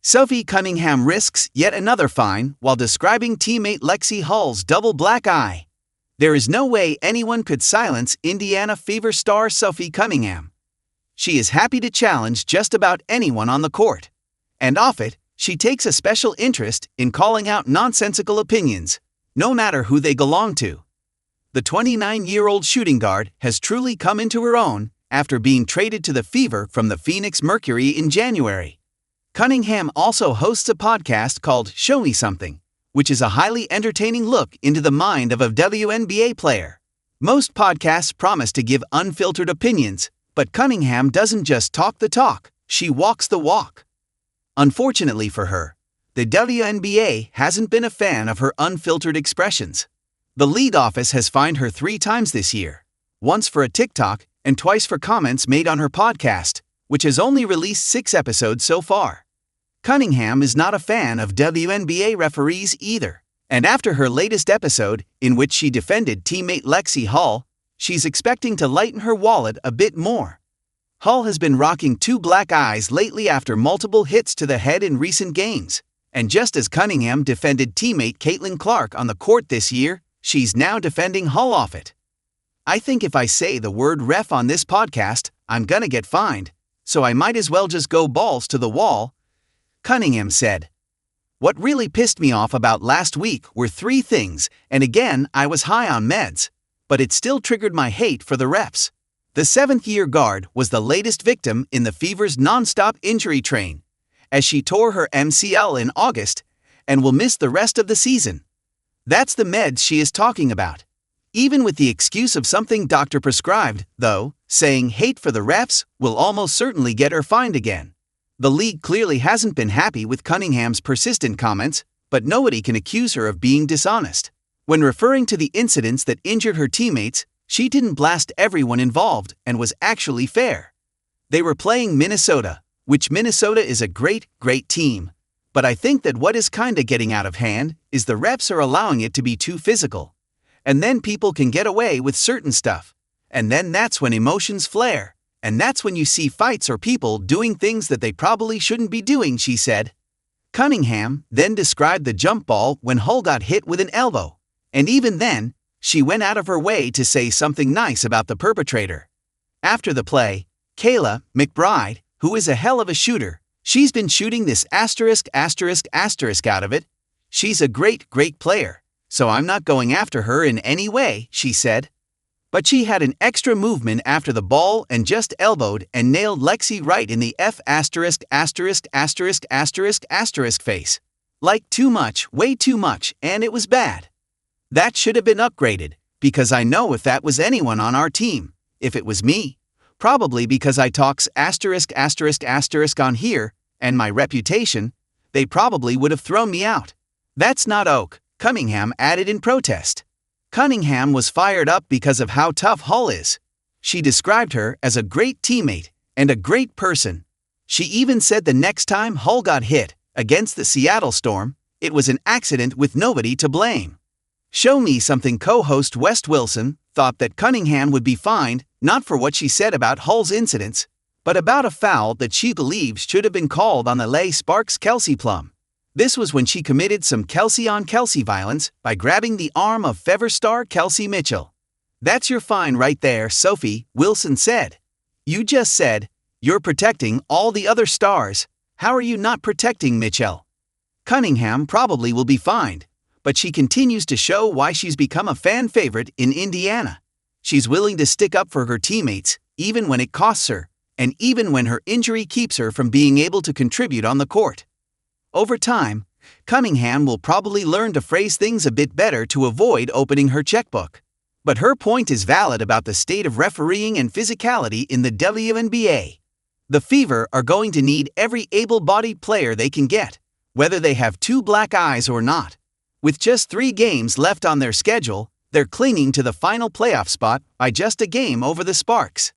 Sophie Cunningham risks yet another fine while describing teammate Lexie Hull's double black eye. There is no way anyone could silence Indiana Fever star Sophie Cunningham. She is happy to challenge just about anyone on the court. And off it, she takes a special interest in calling out nonsensical opinions, no matter who they belong to. The 29-year-old shooting guard has truly come into her own after being traded to the Fever from the Phoenix Mercury in January. Cunningham also hosts a podcast called Show Me Something, which is a highly entertaining look into the mind of a WNBA player. Most podcasts promise to give unfiltered opinions, but Cunningham doesn't just talk the talk, she walks the walk. Unfortunately for her, the WNBA hasn't been a fan of her unfiltered expressions. The league office has fined her 3 times this year, once for a TikTok and twice for comments made on her podcast, which has only released 6 episodes so far. Cunningham is not a fan of WNBA referees either, and after her latest episode, in which she defended teammate Lexie Hull, she's expecting to lighten her wallet a bit more. Hull has been rocking 2 black eyes lately after multiple hits to the head in recent games, and just as Cunningham defended teammate Caitlin Clark on the court this year, she's now defending Hull off it. "I think if I say the word ref on this podcast, I'm gonna get fined, so I might as well just go balls to the wall," Cunningham said. "What really pissed me off about last week were 3 things, and again I was high on meds, but it still triggered my hate for the refs. The 7th-year guard was the latest victim in the Fever's non-stop injury train, as she tore her MCL in August and will miss the rest of the season. That's the meds she is talking about. Even with the excuse of something doctor prescribed, though, saying hate for the refs will almost certainly get her fined again." The league clearly hasn't been happy with Cunningham's persistent comments, but nobody can accuse her of being dishonest. When referring to the incidents that injured her teammates, she didn't blast everyone involved and was actually fair. They were playing Minnesota, which Minnesota is a great team. But I think that what is kinda getting out of hand is the refs are allowing it to be too physical. And then people can get away with certain stuff. And then that's when emotions flare. And that's when you see fights or people doing things that they probably shouldn't be doing, she said. Cunningham then described the jump ball when Hull got hit with an elbow. And even then, she went out of her way to say something nice about the perpetrator. After the play, Kayla McBride, who is a hell of a shooter, she's been shooting this asterisk out of it. "She's a great player, so I'm not going after her in any way," she said. But she had an extra movement after the ball and just elbowed and nailed Lexie right in the face. Like too much, way too much, and it was bad. "That should have been upgraded, because I know if that was anyone on our team, if it was me, probably because I talks on here, and my reputation, they probably would have thrown me out. That's not oak," Cunningham added in protest. Cunningham was fired up because of how tough Hull is. She described her as a great teammate and a great person. She even said the next time Hull got hit, against the Seattle Storm, it was an accident with nobody to blame. Show Me Something co-host West Wilson thought that Cunningham would be fined not for what she said about Hull's incidents, but about a foul that she believes should have been called on the LA Sparks' Kelsey Plum. This was when she committed some Kelsey-on-Kelsey violence by grabbing the arm of Fever star Kelsey Mitchell. "That's your fine right there, Sophie," Wilson said. "You just said, you're protecting all the other stars. How are you not protecting Mitchell?" Cunningham probably will be fined, but she continues to show why she's become a fan favorite in Indiana. She's willing to stick up for her teammates, even when it costs her, and even when her injury keeps her from being able to contribute on the court. Over time, Cunningham will probably learn to phrase things a bit better to avoid opening her checkbook. But her point is valid about the state of refereeing and physicality in the WNBA. The Fever are going to need every able-bodied player they can get, whether they have 2 black eyes or not. With just 3 games left on their schedule, they're clinging to the final playoff spot by just a game over the Sparks.